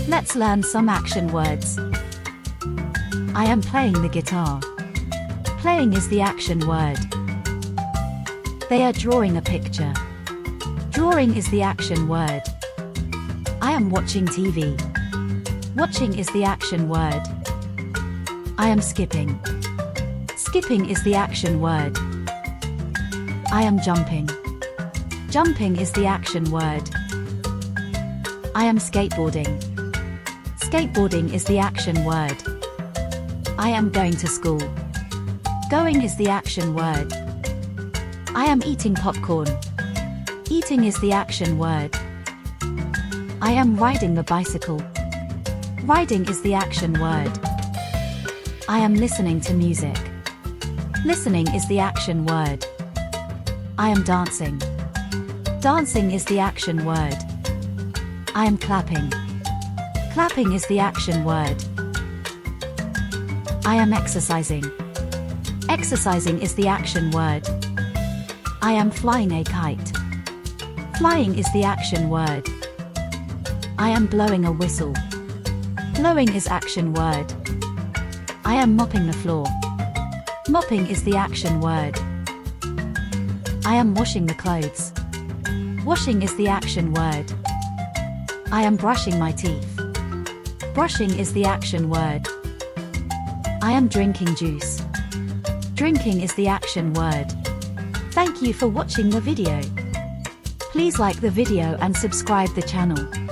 Let's learn some action words. I am playing the guitar. Playing is the action word. They are drawing a picture. Drawing is the action word. I am watching TV. Watching is the action word. I am skipping. Skipping is the action word. I am jumping. Jumping is the action word. I am skateboarding. Skateboarding is the action word. I am going to school. Going is the action word. I am eating popcorn. Eating is the action word. I am riding the bicycle. Riding is the action word. I am listening to music. Listening is the action word. I am dancing. Dancing is the action word. I am clapping. Clapping is the action word. I am exercising. Exercising is the action word. I am flying a kite. Flying is the action word. I am blowing a whistle. Blowing is action word. I am mopping the floor. Mopping is the action word. I am washing the clothes. Washing is the action word. I am brushing my teeth. Brushing is the action word. I am drinking juice. Drinking is the action word. Thank you for watching the video. Please like the video and subscribe the channel.